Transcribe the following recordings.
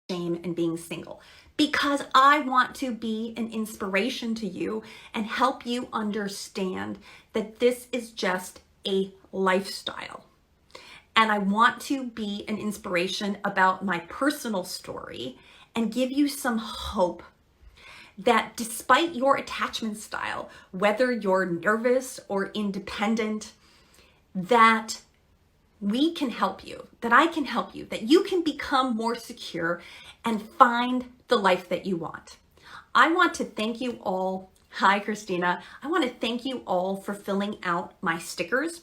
shame and being single, because I want to be an inspiration to you and help you understand that this is just a lifestyle. And I want to be an inspiration about my personal story and give you some hope that despite your attachment style, whether you're nervous or independent, that we can help you, that I can help you, that you can become more secure and find the life that you want. I want to thank you all. Hi, Christina. I want to thank you all for filling out my stickers.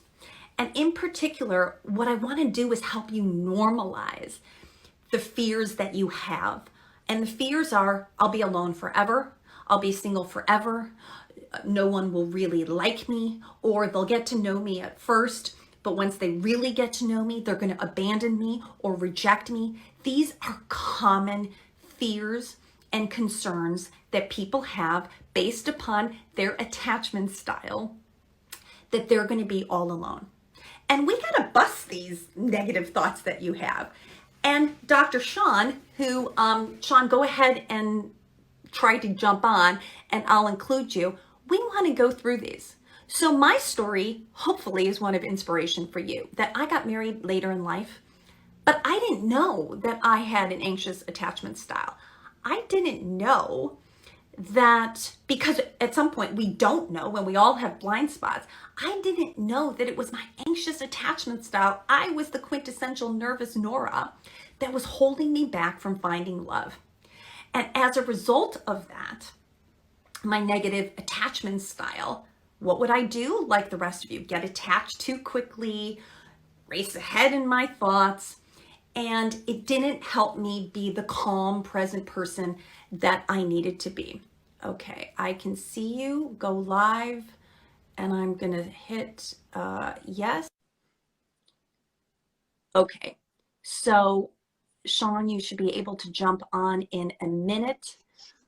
And in particular, what I want to do is help you normalize the fears that you have. And the fears are, I'll be alone forever, I'll be single forever, no one will really like me, or they'll get to know me at first, but once they really get to know me, they're going to abandon me or reject me. These are common fears and concerns that people have based upon their attachment style, that they're going to be all alone. And we got to bust these negative thoughts that you have. And Dr. Shawn, who, Shawn, go ahead and try to jump on and I'll include you. We want to go through these. So my story, hopefully, is one of inspiration for you, that I got married later in life, but I didn't know that I had an anxious attachment style. I didn't know that, because at some point we don't know when we all have blind spots. I didn't know that it was my anxious attachment style. I was the quintessential nervous Nora that was holding me back from finding love. And as a result of that, my negative attachment style, what would I do? Like the rest of you, get attached too quickly, race ahead in my thoughts, and it didn't help me be the calm, present person that I needed to be. Okay, I can see you go live, and I'm gonna hit yes. Okay, so Shawn, you should be able to jump on in a minute.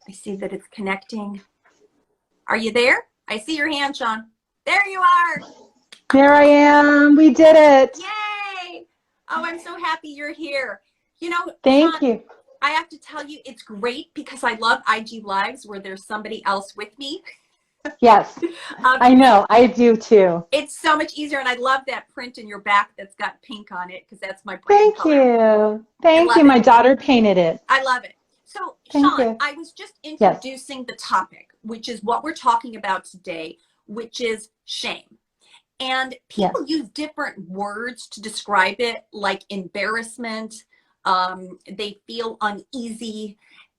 I see that it's connecting. Are you there? I see your hand, Shawn. There you are. There I am. We did it. Yay. Oh, I'm so happy you're here. You know, Thank Shawn, you. I have to tell you, it's great because I love IG Lives where there's somebody else with me. Yes, I know. I do too. It's so much easier, and I love that print in your back that's got pink on it because that's my brand Thank color. you. Thank you. My daughter painted it. I love it. So, Thank Shawn, you. I was just Yes. introducing the topic, which is what we're talking about today, which is shame. And people Yes. use different words to describe it, like embarrassment. They feel uneasy.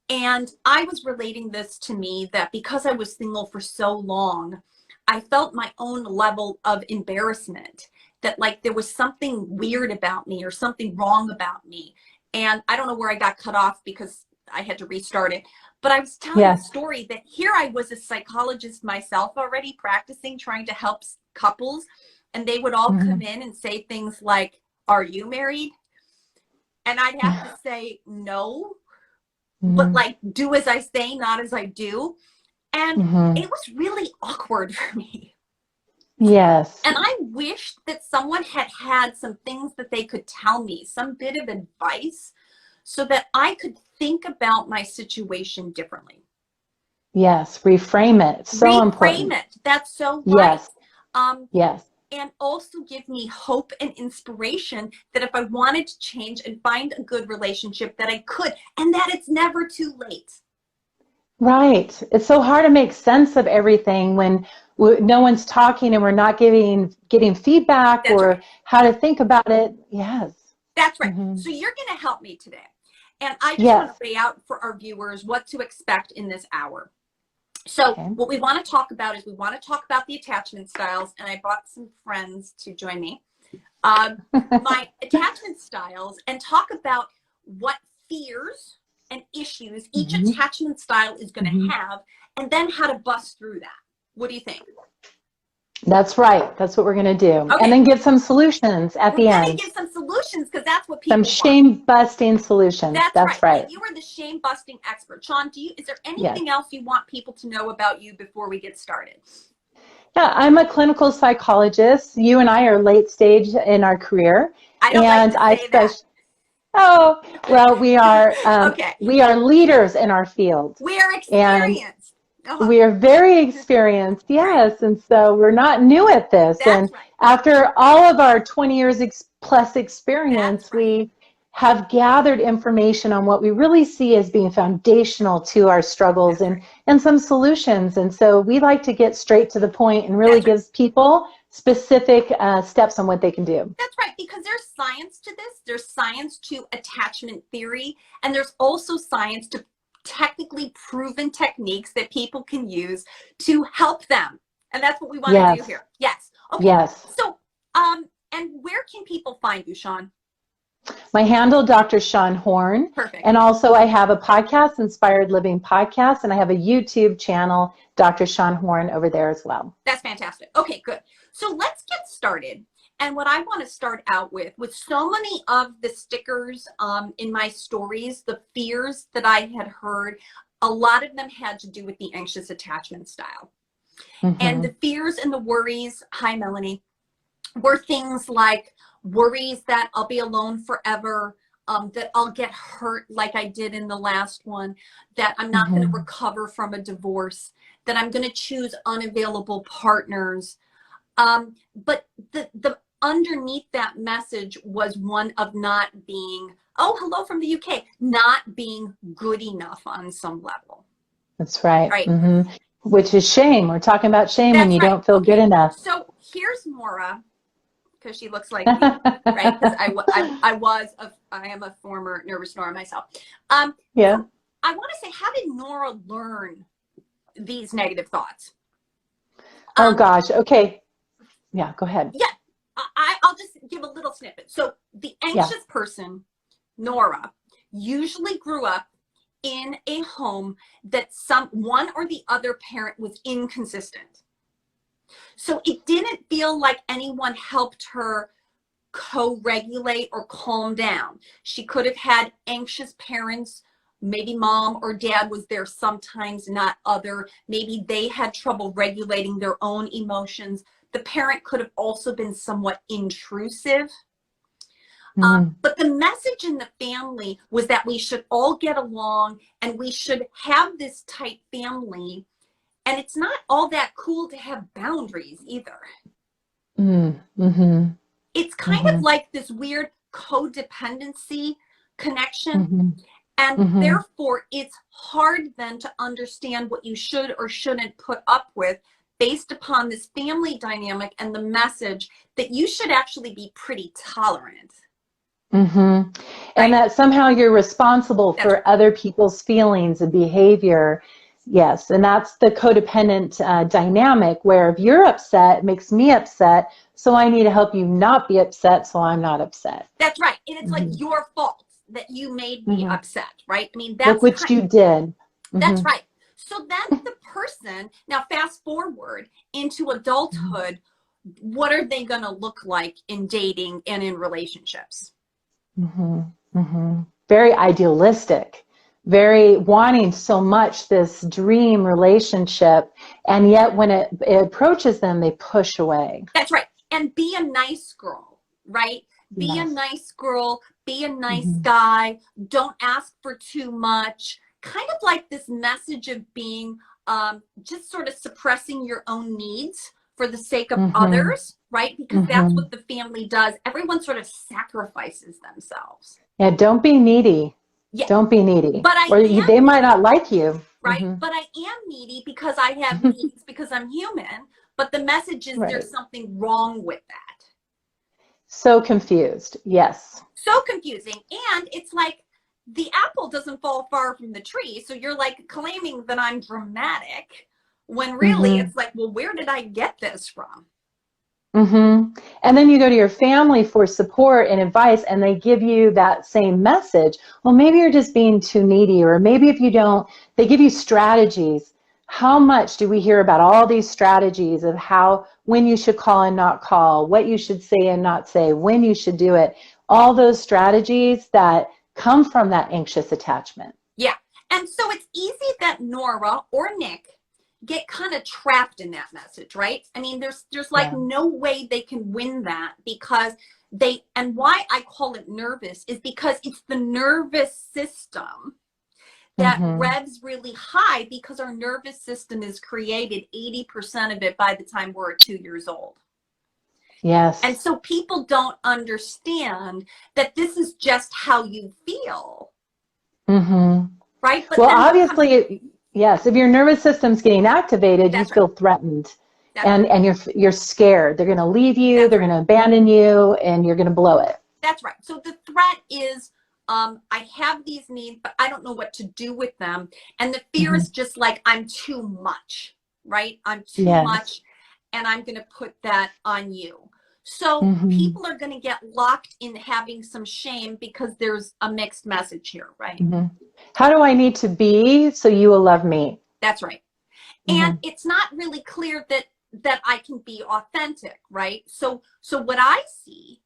And I was relating this to me that because I was single for so long, I felt my own level of embarrassment, that like there was something weird about me or something wrong about me. And I don't know where I got cut off because I had to restart it. But I was telling the story that here I was a psychologist myself already practicing, trying to help couples. And they would all come in and say things like, "Are you married?" And I'd have to say, "No." But like, do as I say, not as I do. And it was really awkward for me. Yes. And I wished that someone had had some things that they could tell me, some bit of advice, so that I could think about my situation differently. Yes. Reframe it. It's so important. Reframe it. That's so right. Yes. Yes. And also give me hope and inspiration that if I wanted to change and find a good relationship, that I could, and that it's never too late. Right. It's so hard to make sense of everything when no one's talking and we're not getting feedback. That's or right. How to think about it. Yes. That's right. So you're going to help me today. And I just want to lay out for our viewers what to expect in this hour. So what we want to talk about is we want to talk about the attachment styles, and I brought some friends to join me. My attachment styles, and talk about what fears and issues each attachment style is going to have, and then how to bust through that. What do you think? That's right. That's what we're going to do. Okay. And then give some solutions at the end. We're going to give some solutions because that's what people want. Some shame-busting solutions. That's right. You are the shame-busting expert. Shawn, is there anything else you want people to know about you before we get started? Yeah, I'm a clinical psychologist. You and I are late stage in our career. I don't like to say that. Oh, well, Okay. we are leaders in our field, We're and experienced. we are very experienced, Right. yes, and so we're not new at this. That's And right. after all of our 20 years plus That's experience, right. we have gathered information on what we really see as being foundational to our struggles That's right. and some solutions. And so we like to get straight to the point and really That's right. gives people specific steps on what they can do. That's right, because there's science to this. There's science to attachment theory, and there's also science to technically proven techniques that people can use to help them. And that's what we want to do Yes, here. Yes. Okay. yes. So, and where can people find you, Shawn? My handle, Dr. Shawn Horn. Perfect. And also I have a podcast, Inspired Living Podcast, and I have a YouTube channel, Dr. Shawn Horn, over there as well. That's fantastic. Okay, good. So let's get started. And what I want to start out with so many of the stickers in my stories, the fears that I had heard, a lot of them had to do with the anxious attachment style. Mm-hmm. And the fears and the worries, hi Melanie, were things like worries that I'll be alone forever, that I'll get hurt like I did in the last one, that I'm not going to recover from a divorce, that I'm going to choose unavailable partners. But the underneath that message was one of not being, oh, hello from the UK, not being good enough on some level. That's right. Right. Mm-hmm. Which is shame. We're talking about shame. That's when you right. don't feel good enough. So here's Maura, because she looks like me, right? Because I am a former nervous Nora myself. Yeah. So I want to say, how did Nora learn these negative thoughts? Oh gosh. Okay. Yeah, go ahead. Yeah, I'll just give a little snippet. So the anxious person, Nora, usually grew up in a home that one or the other parent was inconsistent. So it didn't feel like anyone helped her co-regulate or calm down. She could have had anxious parents. Maybe mom or dad was there sometimes, not other. Maybe they had trouble regulating their own emotions. The parent could have also been somewhat intrusive. But the message in the family was that we should all get along and we should have this tight family. And it's not all that cool to have boundaries either. Mm-hmm. It's kind of like this weird codependency connection. And therefore, it's hard then to understand what you should or shouldn't put up with based upon this family dynamic and the message that you should actually be pretty tolerant. And that somehow you're responsible for other people's feelings and behavior. Yes, and that's the codependent dynamic where if you're upset, it makes me upset, so I need to help you not be upset so I'm not upset. That's right. And it's like your fault that you made me upset, right? I mean, that's look what you did. That's right. So then the person, now fast forward into adulthood, what are they going to look like in dating and in relationships? Very idealistic, very wanting so much this dream relationship, and yet when it approaches them, they push away. That's right. And be a nice girl, right? Be a nice girl, be a nice guy, don't ask for too much. Kind of like this message of being just sort of suppressing your own needs for the sake of others, right? Because that's what the family does. Everyone sort of sacrifices themselves. Yeah, don't be needy. Yeah. Don't be needy. But they might not like you. Right? But I am needy because I have needs, because I'm human. But the message is there's something wrong with that. So confused. Yes. So confusing. And it's like the apple doesn't fall far from the tree. So you're like claiming that I'm dramatic when really it's like, well, where did I get this from? And then you go to your family for support and advice, and they give you that same message. Well, maybe you're just being too needy, or maybe if you don't, they give you strategies. How much do we hear about all these strategies of when you should call and not call, what you should say and not say, when you should do it, all those strategies that come from that anxious attachment. Yeah. And so it's easy that Nora or Nick get kind of trapped in that message, right? I mean, there's like no way they can win that because and why I call it nervous is because it's the nervous system that revs really high, because our nervous system is created 80% of it by the time we're 2 years old. Yes. And so people don't understand that this is just how you feel. Right? But well, obviously, yes, if your nervous system's getting activated, you feel threatened. And you're scared. They're going to leave you, they're going to abandon you, and you're going to blow it. That's right. So the threat is, I have these needs, but I don't know what to do with them. And the fear is just like, I'm too much, right? I'm too much, and I'm going to put that on you. So people are going to get locked in having some shame because there's a mixed message here, right? How do I need to be so you will love me? That's right. And it's not really clear that I can be authentic, right? So what I see,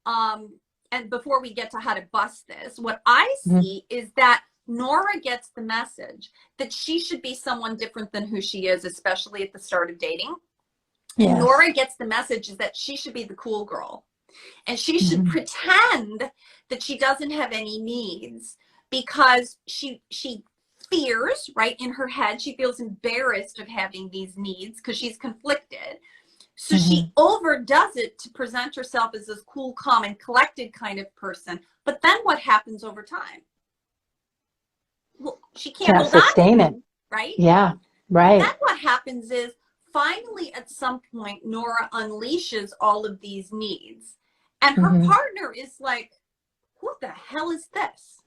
and before we get to how to bust this, what I see is that Nora gets the message that she should be someone different than who she is, especially at the start of dating. And Nora gets the message is that she should be the cool girl. And she should pretend that she doesn't have any needs, because she fears, right, in her head, she feels embarrassed of having these needs because she's conflicted. So she overdoes it to present herself as this cool, calm, and collected kind of person. But then what happens over time? Well, she can't sustain it, right? Yeah, right. And then what happens is, finally, at some point, Nora unleashes all of these needs. And her partner is like, who the hell is this?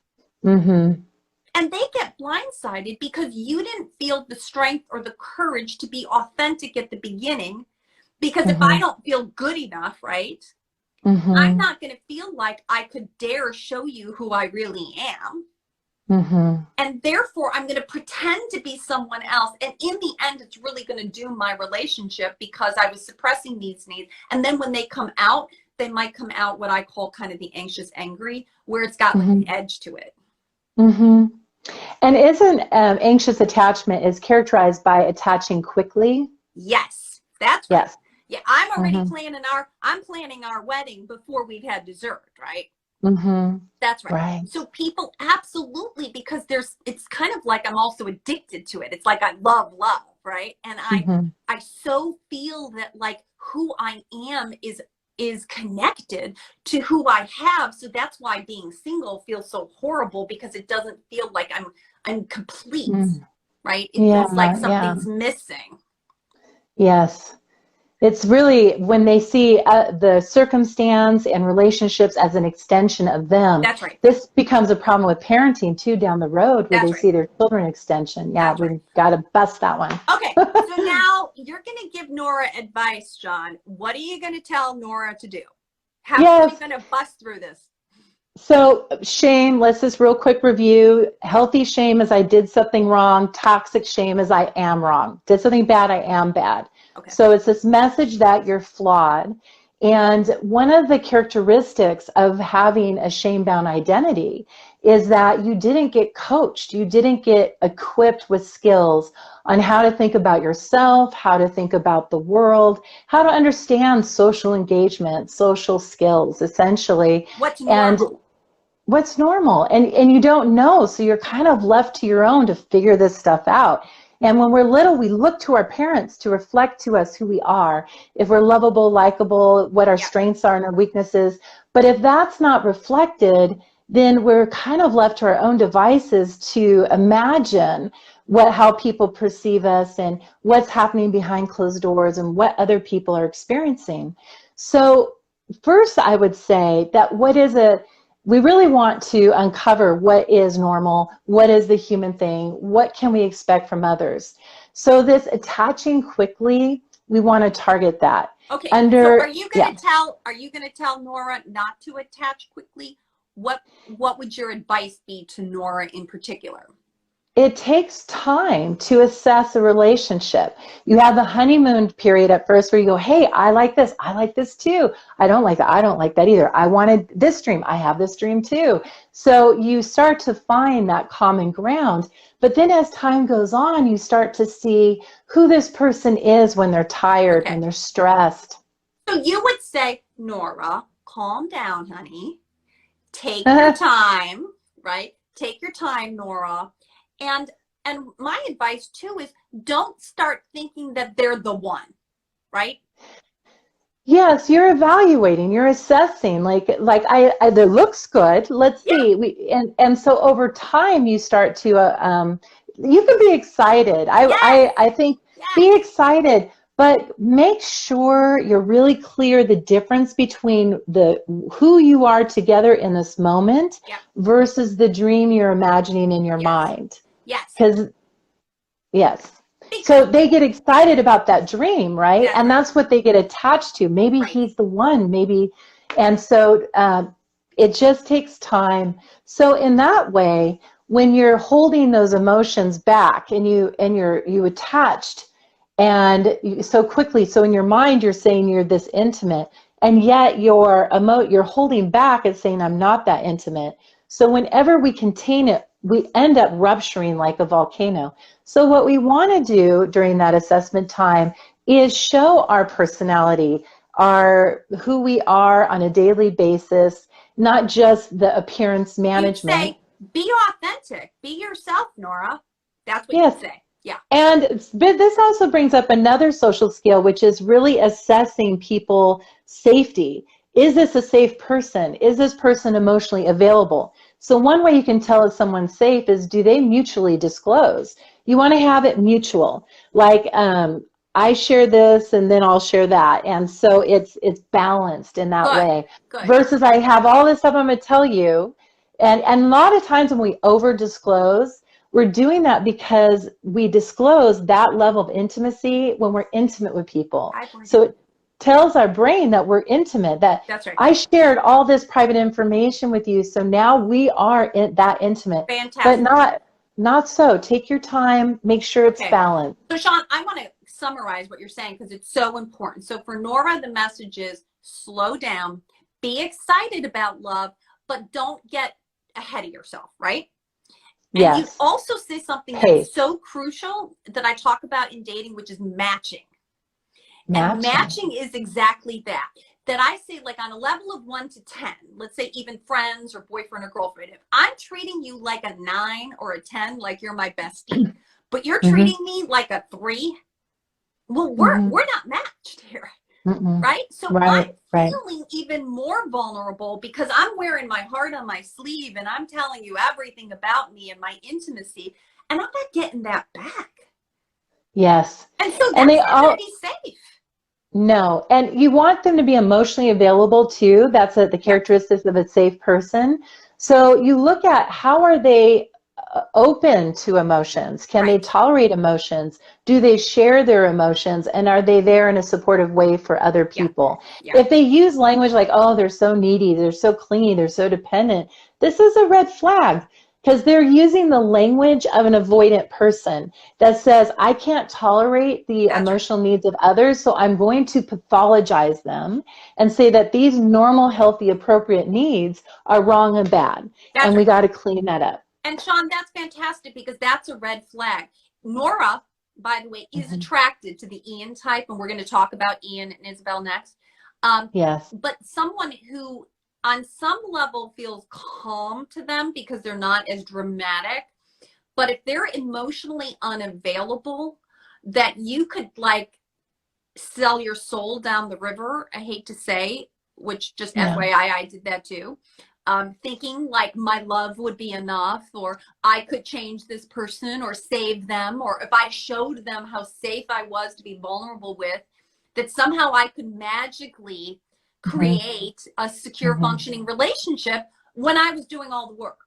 And they get blindsided because you didn't feel the strength or the courage to be authentic at the beginning. Because if I don't feel good enough, right, I'm not going to feel like I could dare show you who I really am. And therefore, I'm going to pretend to be someone else. And in the end, it's really going to doom my relationship because I was suppressing these needs. And then when they come out, they might come out what I call kind of the anxious angry, where it's got like an edge to it. And isn't anxious attachment is characterized by attaching quickly? Yes, that's right. Yes. Yeah, I'm already planning our wedding before we've had dessert, right? That's right. So people absolutely, because it's kind of like I'm also addicted to it. It's like I love, right? And I so feel that like who I am is connected to who I have. So that's why being single feels so horrible, because it doesn't feel like I'm complete, right? It feels like something's missing. Yes. It's really when they see the circumstance and relationships as an extension of them. That's right. This becomes a problem with parenting too down the road, where they see their children extension. Yeah, we've got to bust that one. Okay, so now you're going to give Nora advice, Shawn. What are you going to tell Nora to do? How are you going to bust through this? So shame, let's just real quick review. Healthy shame is I did something wrong. Toxic shame is I am wrong. Did something bad, I am bad. Okay. So it's this message that you're flawed. And one of the characteristics of having a shame-bound identity is that you didn't get coached. You didn't get equipped with skills on how to think about yourself, how to think about the world, how to understand social engagement, social skills, essentially. What's normal? And what's normal. And you don't know. So you're kind of left to your own to figure this stuff out. And when we're little, we look to our parents to reflect to us who we are, if we're lovable, likable, what our strengths are and our weaknesses. But if that's not reflected, then we're kind of left to our own devices to imagine how people perceive us and what's happening behind closed doors and what other people are experiencing. So first, I would say that we really want to uncover what is normal, what is the human thing, what can we expect from others. So this attaching quickly, we want to target that. Okay. So are you going to tell Nora not to attach quickly? What would your advice be to Nora in particular? It takes time to assess a relationship. You have the honeymoon period at first where you go, hey, I like this too. I don't like that either. I wanted this dream. I have this dream too. So you start to find that common ground. But then as time goes on, you start to see who this person is when they're tired, when they're stressed. So you would say, Nora, calm down, honey. Take your time, right? Take your time, Nora. And my advice too is don't start thinking that they're the one, right? Yes, you're evaluating, you're assessing, like I that looks good. Let's Yeah. see. And so over time you start to you can be excited. Yes. I think Yes. be excited, but make sure you're really clear the difference between the who you are together in this moment Yep. versus the dream you're imagining in your Yes. mind. Yes. Because yes. Because So they get excited about that dream, right? that's And right. that's what they get attached to. Maybe Right. he's the one, maybe. And so it just takes time. So in that way, when you're holding those emotions back and you attached and so quickly, so in your mind you're saying you're this intimate, and yet you're holding back and saying I'm not that intimate. So whenever we contain it, we end up rupturing like a volcano. So what we want to do during that assessment time is show our personality, our who we are on a daily basis, not just the appearance You'd management. say, be authentic, be yourself, Nora. That's what Yes. you'd say. Yeah. And but this also brings up another social skill, which is really assessing people's safety. Is this a safe person? Is this person emotionally available? So one way you can tell if someone's safe is, do they mutually disclose? You want to have it mutual. Like I share this and then I'll share that. And so it's balanced in that Good. way. Good. Versus I have all this stuff I'm going to tell you. And a lot of times when we over disclose, we're doing that because we disclose that level of intimacy when we're intimate with people. I agree. So it tells our brain that we're intimate, that That's right. I shared all this private information with you, so now we are that intimate. But Fantastic. not so. Take your time, make sure it's Okay. balanced. So, Shawn, I want to summarize what you're saying because it's so important. So, for Nora, the message is slow down, be excited about love, but don't get ahead of yourself, right? And you Yes. also say something Pace. that's so crucial that I talk about in dating, which is matching. And Matching. matching is exactly that. That I say, like on a level of 1 to 10, let's say even friends or boyfriend or girlfriend, if I'm treating you like a 9 or a 10, like you're my bestie, but you're Mm-hmm. treating me like a 3, well, we're Mm-hmm. not matched here, Mm-mm. right? So Right. I'm feeling even more vulnerable because I'm wearing my heart on my sleeve and I'm telling you everything about me and my intimacy, and I'm not getting that back. Yes. And so And that's they not going all to be safe. No, and you want them to be emotionally available too. That's the Yep. characteristics of a safe person. So you look at how are they open to emotions? Can they Right. tolerate emotions? Do they share their emotions? And are they there in a supportive way for other Yeah. people? Yeah. If they use language like, oh, they're so needy, they're so clingy, they're so dependent, this is a red flag because they're using the language of an avoidant person that says, I can't tolerate the That's right. emotional needs of others, so I'm going to pathologize them and say that these normal, healthy, appropriate needs are wrong and bad. That's And we right. got to clean that up. And Shawn, that's fantastic because that's a red flag. Nora, by the way, is Mm-hmm. attracted to the Ian type, and we're going to talk about Ian and Isabel next. Yes. But someone who on some level feels calm to them because they're not as dramatic. But if they're emotionally unavailable, that you could like sell your soul down the river, I hate to say, which just Yeah. FYI, I did that too. Thinking like my love would be enough, or I could change this person or save them, or if I showed them how safe I was to be vulnerable with, that somehow I could magically create a secure, Mm-hmm. functioning relationship when I was doing all the work.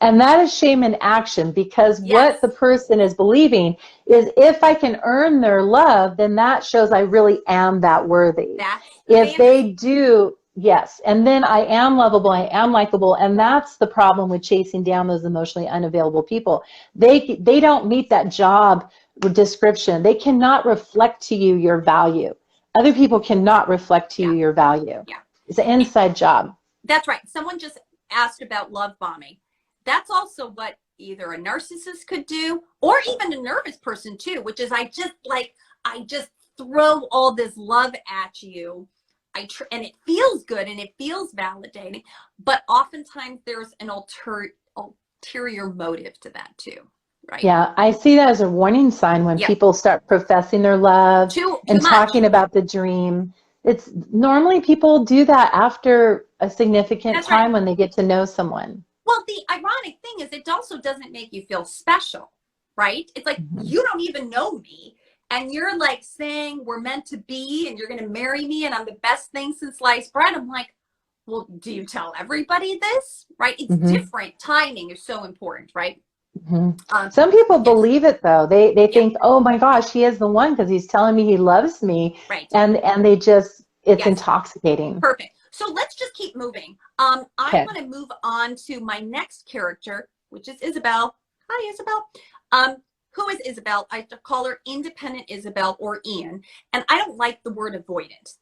And that is shame in action, because Yes. what the person is believing is if I can earn their love, then that shows I really am that worthy. That's If they do, yes, and then I am lovable, I am likable, and that's the problem with chasing down those emotionally unavailable people. They don't meet that job description. They cannot reflect to you your value. Other people cannot reflect to you your value. Yeah. It's an inside job. That's right. Someone just asked about love bombing. That's also what either a narcissist could do, or even a nervous person too, which is I just throw all this love at you and it feels good and it feels validating, but oftentimes there's an ulterior motive to that too, right? Yeah, I see that as a warning sign when Yep. people start professing their love Too and much. talking about the dream. It's normally people do that after a significant That's time right. when they get to know someone. Well, the ironic thing is it also doesn't make you feel special, right? It's like, Mhm. you don't even know me, and you're like saying we're meant to be and you're going to marry me and I'm the best thing since sliced bread. I'm like, well, do you tell everybody this? Right? It's hmm different. Timing is so important, right? hmm Um, Some people yes. believe it though. They Yeah. think, oh my gosh, he is the one because he's telling me he loves me, Right. and they just it's Yes. intoxicating. Perfect. So let's just keep moving. I Okay. want to move on to my next character, which is Isabel. Hi, Isabel. Um, who is Isabel? I call her Independent Isabel or Ian. And I don't like the word avoidant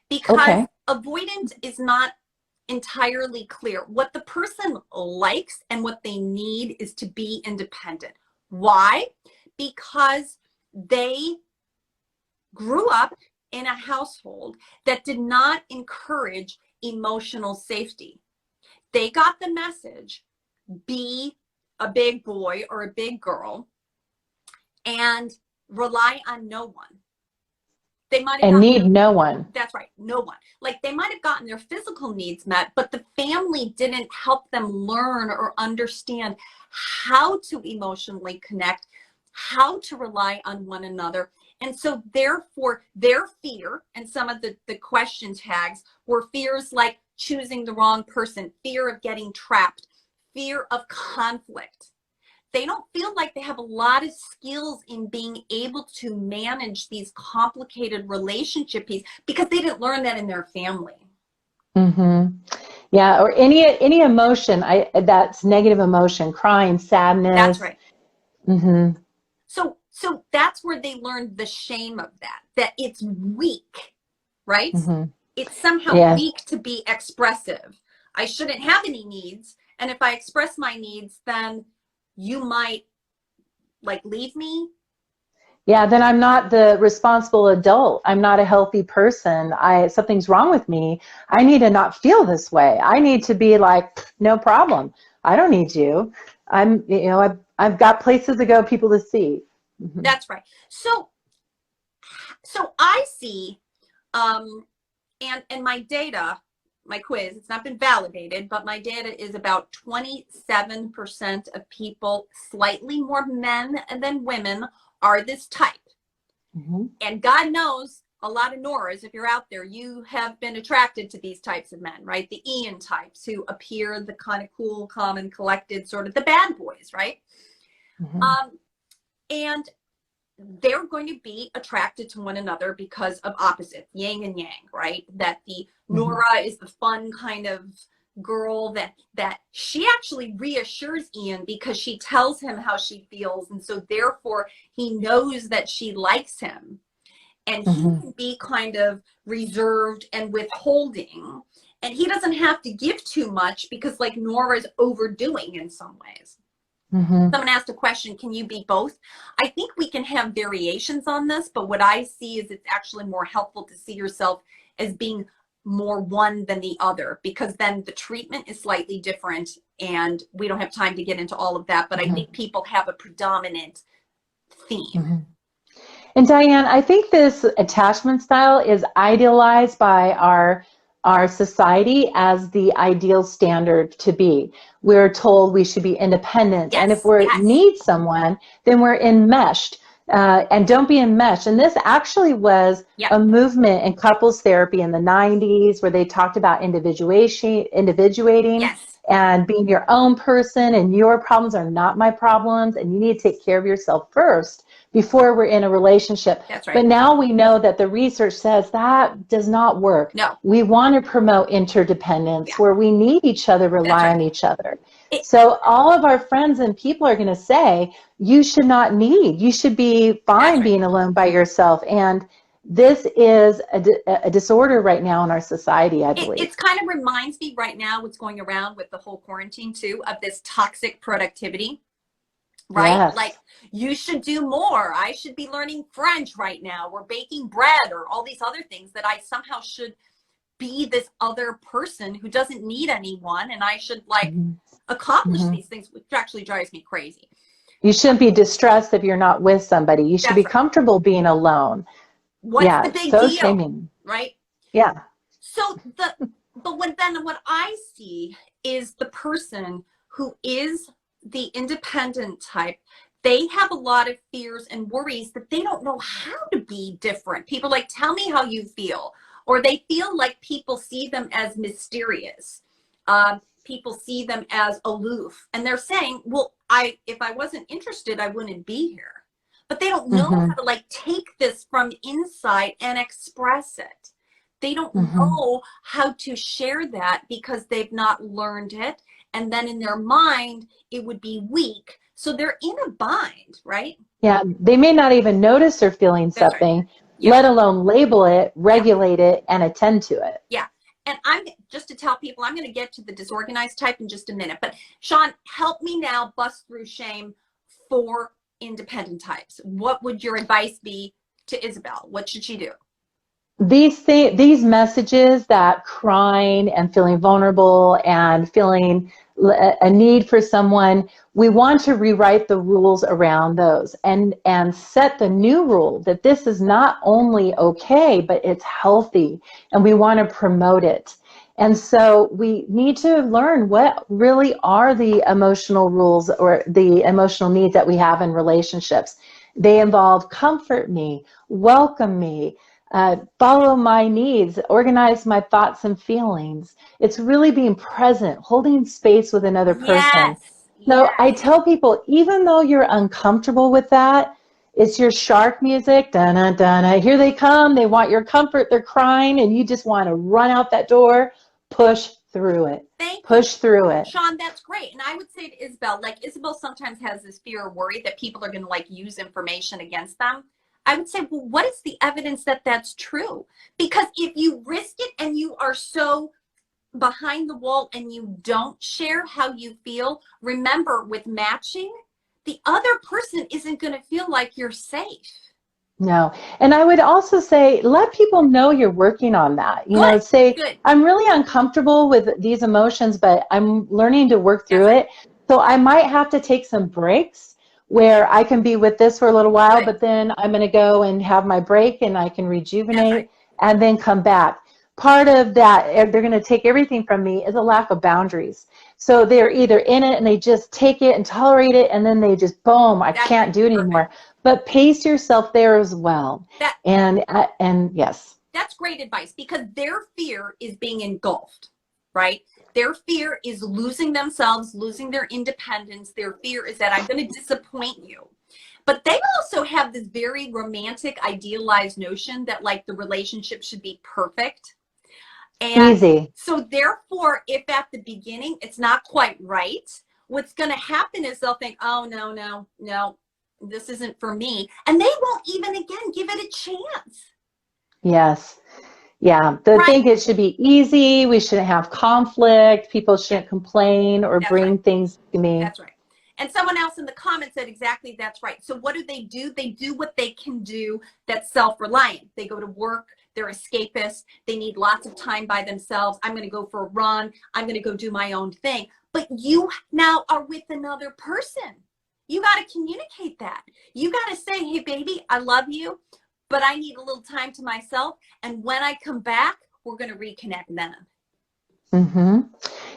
because Okay. avoidant is not entirely clear. What the person likes and what they need is to be independent. Why? Because they grew up in a household that did not encourage emotional safety. They got the message, be a big boy or a big girl and rely on no one. They might have And gotten need no one. That's right, no one. Like they might have gotten their physical needs met, but the family didn't help them learn or understand how to emotionally connect, how to rely on one another. And so therefore their fear, and some of the question tags were fears like choosing the wrong person, fear of getting trapped, fear of conflict. They don't feel like they have a lot of skills in being able to manage these complicated relationship pieces because they didn't learn that in their family. hmm Yeah, or any emotion that's negative emotion, crying, That's sadness. right. hmm So that's where they learned the shame of that it's weak, right? hmm It's somehow Yes. weak to be expressive. I shouldn't have any needs. And if I express my needs, then you might like leave me. Yeah, then I'm not the responsible adult. I'm not a healthy person. Something's wrong with me. I need to not feel this way. I need to be like, no problem. I don't need you. I've got places to go, people to see. hmm That's right. So I see and my data, my quiz, it's not been validated, but my data is about 27% of people, slightly more men than women, are this type. hmm And God knows a lot of Noras, if you're out there, you have been attracted to these types of men, right? The Ian types who appear the kind of cool, calm, and collected, sort of the bad boys, right? hmm Um, and they're going to be attracted to one another because of opposites, yin and yang, right? That the hmm Nora is the fun kind of girl that she actually reassures Ian because she tells him how she feels, and so therefore he knows that she likes him, and he hmm can be kind of reserved and withholding, and he doesn't have to give too much because like Nora's overdoing in some ways. hmm Someone asked a question, can you be both? I think we can have variations on this, but what I see is it's actually more helpful to see yourself as being more one than the other, because then the treatment is slightly different, and we don't have time to get into all of that, but I think people have a predominant theme. hmm And Diane, I think this attachment style is idealized by our society as the ideal standard to be. We're told we should be independent, and if Yes, we yes. need someone, then we're enmeshed. And don't be enmeshed. And this actually was Yep. a movement in couples therapy in the 90s where they talked about individuating Yes. and being your own person, and your problems are not my problems, and you need to take care of yourself first before we're in a relationship. That's right. But now we know that the research says that does not work. No. We want to promote interdependence Yeah. where we need each other, That's rely right. on each other. It, So all of our friends and people are going to say, you should not need, you should be that's fine right. being alone by yourself. And this is a disorder right now in our society, I believe. It's kind of reminds me right now what's going around with the whole quarantine too of this toxic productivity. right? Like, Yes. you should do more. I should be learning French right now. We're baking bread, or all these other things that I somehow should be this other person who doesn't need anyone. And I should like Mm-hmm. accomplish Mm-hmm. these things, which actually drives me crazy. You shouldn't be distressed if you're not with somebody. You should be That's right. comfortable being alone. What's the Yeah, big so deal? shaming. Right? Yeah. So but what I see is the person who is the independent type, they have a lot of fears and worries that they don't know how to be different. People like, tell me how you feel. Or they feel like people see them as mysterious. People see them as aloof. And they're saying, well, if I wasn't interested, I wouldn't be here. But they don't know Mm-hmm. how to like take this from inside and express it. They don't Mm-hmm. know how to share that because they've not learned it. And then in their mind, it would be weak. So they're in a bind, right? Yeah, they may not even notice they're feeling That's right. something, Yeah. let alone label it, Yeah. regulate it, and attend to it. Yeah. And I'm just to tell people, I'm going to get to the disorganized type in just a minute. But Shawn, help me now bust through shame for independent types. What would your advice be to Isabel? What should she do? These messages, that crying and feeling vulnerable and feeling a need for someone, we want to rewrite the rules around those and set the new rule that this is not only okay, but it's healthy, and we want to promote it. And so we need to learn what really are the emotional rules or the emotional needs that we have in relationships. They involve comfort me, welcome me, follow my needs, organize my thoughts and feelings. It's really being present, holding space with another person. Yes. So I Yes. tell people, even though you're uncomfortable with that, it's your shark music. Dun, dun, here they come. They want your comfort. They're crying, and you just want to run out that door, push through it. Thank you. Push through it. Shawn, that's great. And I would say to Isabel, like Isabel sometimes has this fear or worry that people are going to like use information against them. I would say, well, what is the evidence that that's true? Because if you risk it and you are so behind the wall and you don't share how you feel, remember with matching, the other person isn't going to feel like you're safe. No. And I would also say, let people know you're working on that. You know, Good. say, Good. I'm really uncomfortable with these emotions, but I'm learning to work That's through right. it. So I might have to take some breaks where I can be with this for a little while, Good. but then I'm going to go and have my break and I can That's right. rejuvenate and then come back. Part of that, they're going to take everything from me, is a lack of boundaries. So they're either in it and they just take it and tolerate it, and then they just, boom, I That's can't right. do it anymore. Perfect. But pace yourself there as well. That And yes. that's great advice, because their fear is being engulfed, right? Their fear is losing themselves, losing their independence. Their fear is that I'm going to disappoint you. But they also have this very romantic, idealized notion that like the relationship should be perfect. And Easy. so therefore, if at the beginning it's not quite right, what's going to happen is they'll think, oh, no, no, no, this isn't for me. And they won't even, again, give it a chance. Yes. Yeah. They Right? think it should be easy. We shouldn't have conflict. People Yeah, shouldn't complain or that's right. bring things to me. That's right. And someone else in the comments said exactly that's right. So what do? They do what they can do that's self-reliant. They go to work, they're escapists, they need lots of time by themselves. I'm going to go for a run, I'm going to go do my own thing. But you now are with another person. You got to communicate that. You got to say, hey, baby, I love you, but I need a little time to myself. And when I come back, we're going to reconnect then. Mm-hmm.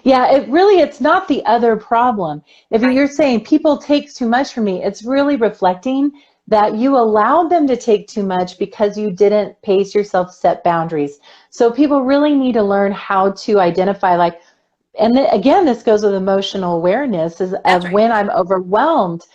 Yeah, it's not the other problem. If Right. you're saying people take too much from me, it's really reflecting that you allowed them to take too much because you didn't pace yourself, set boundaries. So people really need to learn how to identify, like, and then, again, this goes with emotional awareness is That's of right. when I'm overwhelmed,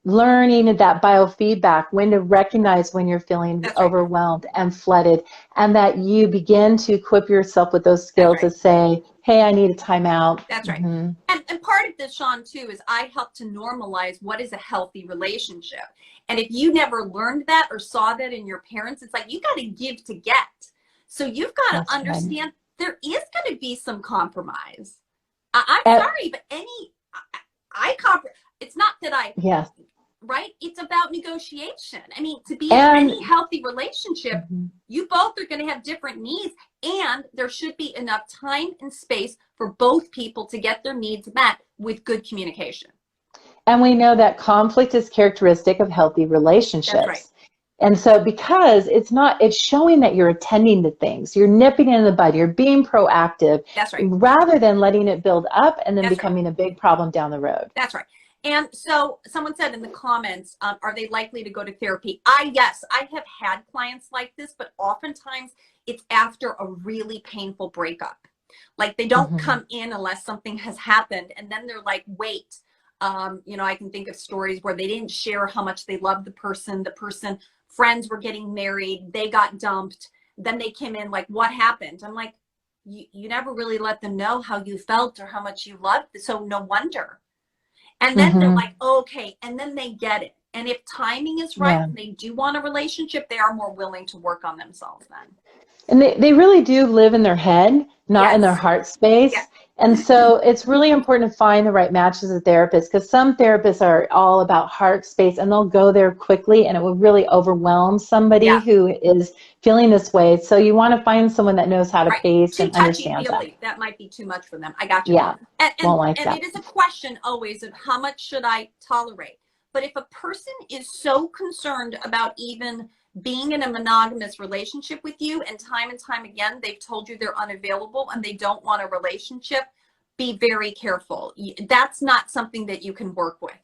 learning that biofeedback, when to recognize when you're feeling That's right. overwhelmed and flooded, and that you begin to equip yourself with those That's skills right. to say, hey, I need a timeout. That's right. Mm-hmm. And part of this, Shawn, too, is I help to normalize what is a healthy relationship. And if you never learned that or saw that in your parents, it's like you got to give to get. So you've got to That's right. understand there is going to be some compromise. I'm And, sorry, but I it's not that I, Yes. right? It's about negotiation. I mean, to be in And any healthy relationship, Mhm. you both are going to have different needs, and there should be enough time and space for both people to get their needs met with good communication. And we know that conflict is characteristic of healthy That's right. relationships. And so because it's showing that you're attending to things, you're nipping it in the bud, you're being proactive That's right. rather than letting it build up and then That's right. becoming a big problem down the road. That's right. And so someone said in the comments, are they likely to go to therapy? Yes, I have had clients like this, but oftentimes it's after a really painful breakup. Like they don't Mm-hmm. come in unless something has happened. And then they're like, wait, I can think of stories where they didn't share how much they loved the person, friends were getting married, they got dumped. Then they came in like, what happened? I'm like, you never really let them know how you felt or how much you loved. So no wonder. And then they're Mm-hmm. like, okay. And then they get it. And if timing is right Yeah. and they do want a relationship, they are more willing to work on themselves then. And they really do live in their head, not in their Yes. heart Yes. space. And so it's really important to find the right match as a therapist, because some therapists are all about heart space and they'll go there quickly and it will really overwhelm somebody Yeah. who is feeling this way. So you want to find someone that knows how to Right. pace Too and touchy understands that. feely. That might be too much for them. I got you. Yeah, And, and, won't like and that. it is a question always of how much should I tolerate? But if a person is so concerned about even being in a monogamous relationship with you, and time again, they've told you they're unavailable and they don't want a relationship, be very careful. That's not something that you can work with.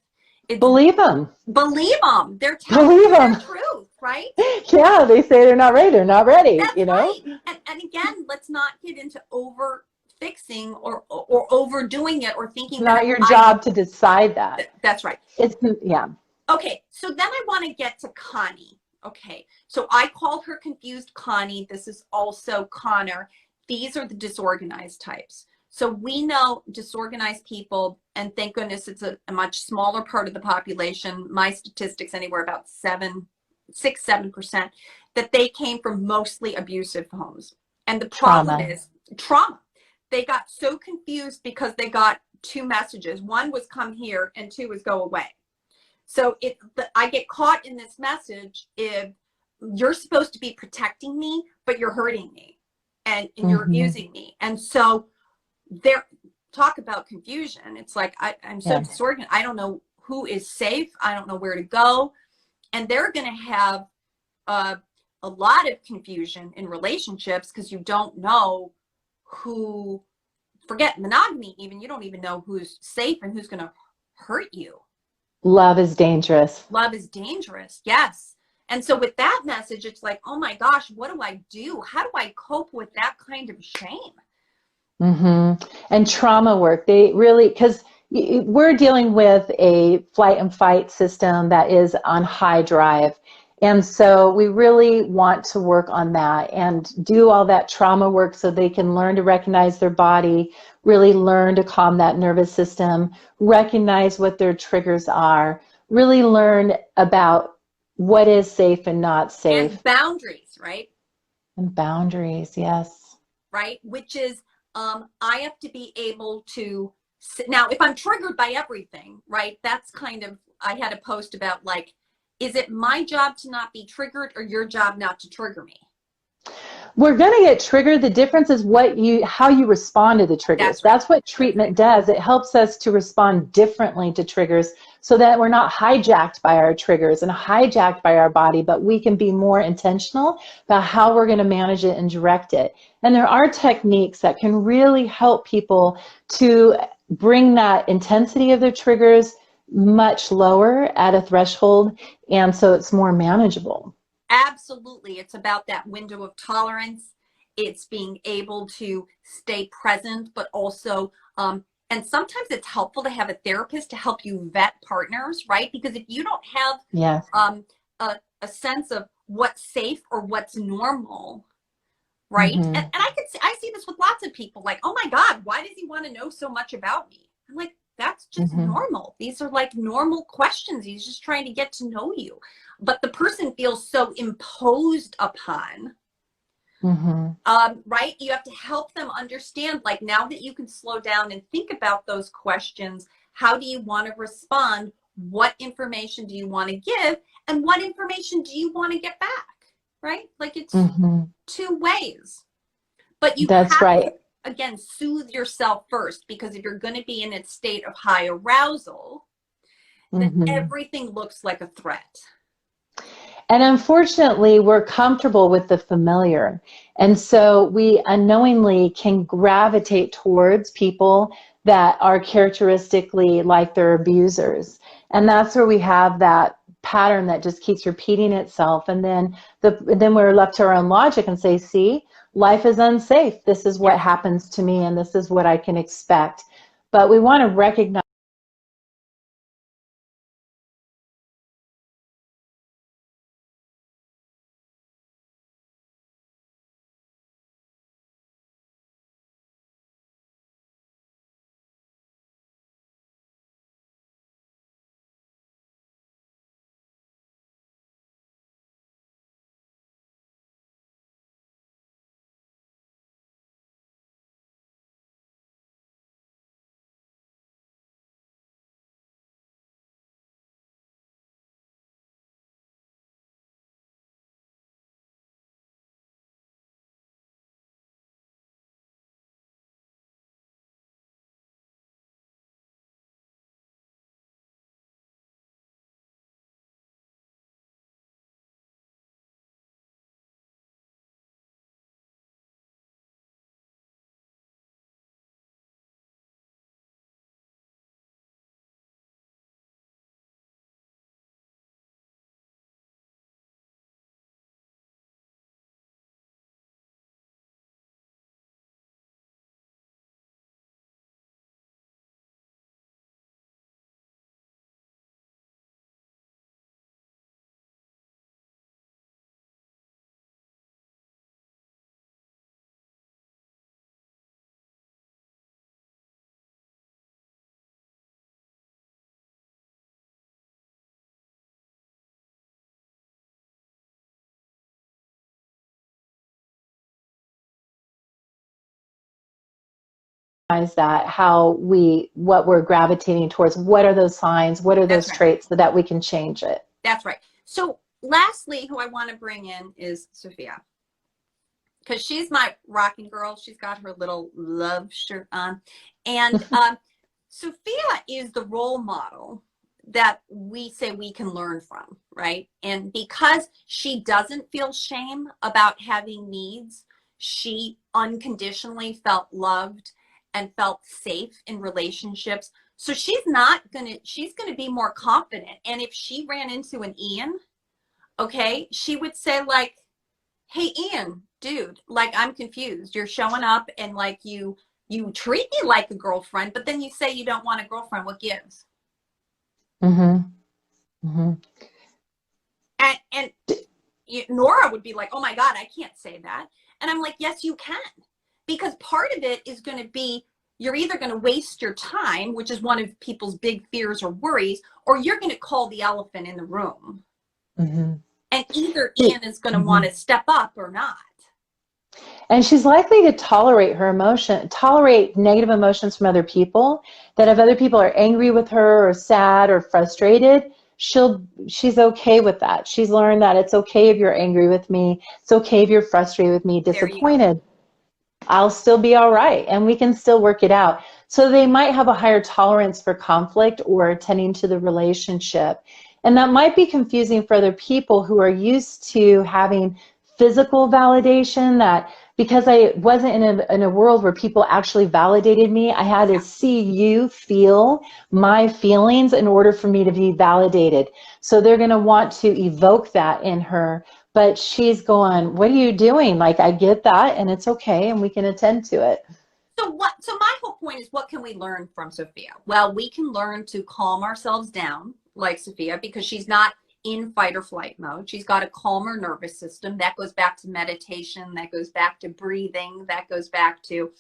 It's Believe them. believe them. They're telling Believe you their them. truth, right? Yeah, they say they're not ready. They're not ready, That's you know? right. And again, let's not get into over fixing or overdoing it or It's thinking that not your job to decide that. that's right. Yeah. Okay, so then I want to get to Connie. Okay, so I call her confused Connie. This is also Connor. These are the disorganized types. So we know disorganized people, and thank goodness it's a much smaller part of the population. My statistics anywhere about 7%, that they came from mostly abusive homes. And the problem Trauma. is trauma. They got so confused because they got two messages. One was come here and two was go away. So I get caught in this message if you're supposed to be protecting me, but you're hurting me and you're Mm-hmm. abusing me. And so there, talk about confusion. It's like, I'm so Yeah. disorganized. I don't know who is safe. I don't know where to go. And they're going to have a lot of confusion in relationships because you don't know who, forget monogamy, even you don't even know who's safe and who's going to hurt you. Love is dangerous. Love is dangerous. Yes. And so with that message, it's like, oh my gosh, what do I do? How do I cope with that kind of shame? Mm-hmm. And trauma work, they really, because we're dealing with a flight and fight system that is on high drive. And so we really want to work on that and do all that trauma work so they can learn to recognize their body, really learn to calm that nervous system, recognize what their triggers are, really learn about what is safe and not safe. And boundaries, right? And boundaries, yes. Right. Which is, I have to be able to, now if I'm triggered by everything, right, that's kind of, I had a post about like, is it my job to not be triggered or your job not to trigger me? We're going to get triggered. The difference is how you respond to the triggers. That's right. That's what treatment does. It helps us to respond differently to triggers so that we're not hijacked by our triggers and hijacked by our body, but we can be more intentional about how we're going to manage it and direct it. And there are techniques that can really help people to bring that intensity of their triggers much lower at a threshold, and so it's more manageable. Absolutely. It's about that window of tolerance. It's being able to stay present, but also, and sometimes it's helpful to have a therapist to help you vet partners, right? Because if you don't have Yes. A sense of what's safe or what's normal, right? Mm-hmm. And I see this with lots of people like, oh my God, why does he want to know so much about me? I'm like, that's just Mm-hmm. normal. These are like normal questions. He's just trying to get to know you. But the person feels so imposed upon, right? You have to help them understand, like now that you can slow down and think about those questions, how do you want to respond? what information do you want to give, and what information do you want to get back, right? Like it's two ways. But you That's have right. to, again, soothe yourself first, because if you're going to be in a state of high arousal, then everything looks like a threat. And unfortunately, we're comfortable with the familiar. And so we unknowingly can gravitate towards people that are characteristically like their abusers. And that's where we have that pattern that just keeps repeating itself. And then we're left to our own logic and say, see, life is unsafe. This is what happens to me, and this is what I can expect. But we want to recognize that what we're gravitating towards, what are those signs, what are those traits, so that we can change it. That's right. So lastly, who I want to bring in is Sophia, because she's my rocking girl. She's got her little love shirt on, and Sophia is the role model that we say we can learn from, right? And because she doesn't feel shame about having needs, she unconditionally felt loved and felt safe in relationships. So she's going to be more confident. And if she ran into an Ian, okay, she would say like, hey, Ian, dude, like, I'm confused. You're showing up and like you treat me like a girlfriend, but then you say you don't want a girlfriend. What gives? And Nora would be like, oh my God, I can't say that. And I'm like, yes, you can. Because part of it is going to be, you're either going to waste your time, which is one of people's big fears or worries, or you're going to call the elephant in the room. And either Ian is going to want to step up or not. And she's likely to tolerate negative emotions from other people, that if other people are angry with her or sad or frustrated, she's okay with that. She's learned that it's okay if you're angry with me. It's okay if you're frustrated with me, disappointed. I'll still be all right, and we can still work it out. So they might have a higher tolerance for conflict or attending to the relationship. And that might be confusing for other people who are used to having physical validation, that because I wasn't in a world where people actually validated me, I had to see you feel my feelings in order for me to be validated. So they're going to want to evoke that in her. But she's going, what are you doing? Like, I get that, and it's okay, and we can attend to it. So my whole point is, what can we learn from Sophia? Well, we can learn to calm ourselves down like Sophia, because she's not in fight or flight mode. She's got a calmer nervous system. That goes back to meditation. That goes back to breathing. That goes back to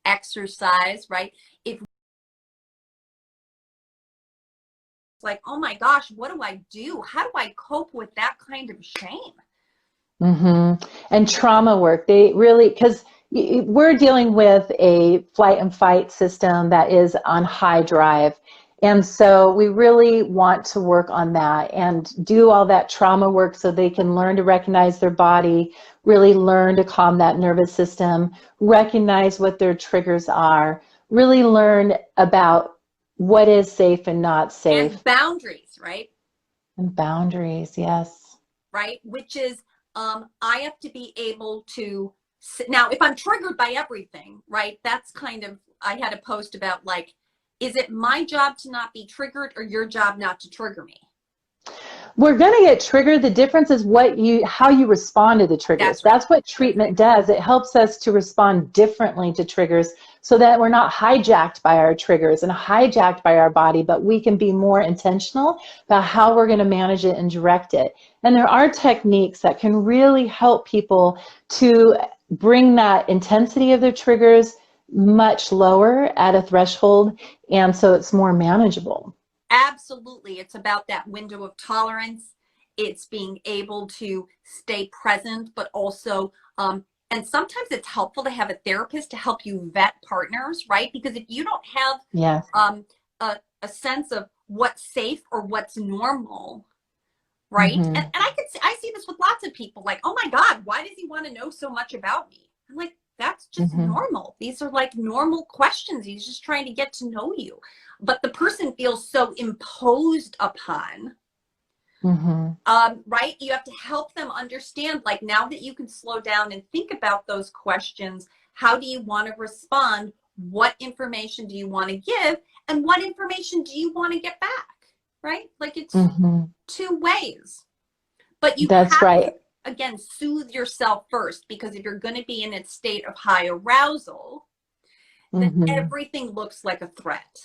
exercise, right? If like, oh my gosh, what do I do? How do I cope with that kind of shame? And trauma work, they really, because we're dealing with a flight and fight system that is on high drive. And so we really want to work on that and do all that trauma work so they can learn to recognize their body, really learn to calm that nervous system, recognize what their triggers are, really learn about what is safe and not safe. And boundaries, right? And boundaries, yes. Right? Which is, I have to be able to, now if I'm triggered by everything, right? That's kind of, I had a post about like, is it my job to not be triggered or your job not to trigger me? We're going to get triggered. The difference is how you respond to the triggers. That's what treatment does. It helps us to respond differently to triggers so that we're not hijacked by our triggers and hijacked by our body, but we can be more intentional about how we're going to manage it and direct it. And there are techniques that can really help people to bring that intensity of their triggers much lower at a threshold, and so it's more manageable. Absolutely. It's about that window of tolerance. It's being able to stay present, but also, and sometimes it's helpful to have a therapist to help you vet partners, right? Because if you don't have a sense of what's safe or what's normal, right? Mm-hmm. And I see this with lots of people, like, oh my God, why does he want to know so much about me? I'm like, that's just normal. These are like normal questions. He's just trying to get to know you. But the person feels so imposed upon, right? You have to help them understand, like, now that you can slow down and think about those questions, how do you want to respond? What information do you want to give? And what information do you want to get back? Right? Like, it's two ways. But you have to, again, soothe yourself first, because if you're going to be in a state of high arousal, then everything looks like a threat.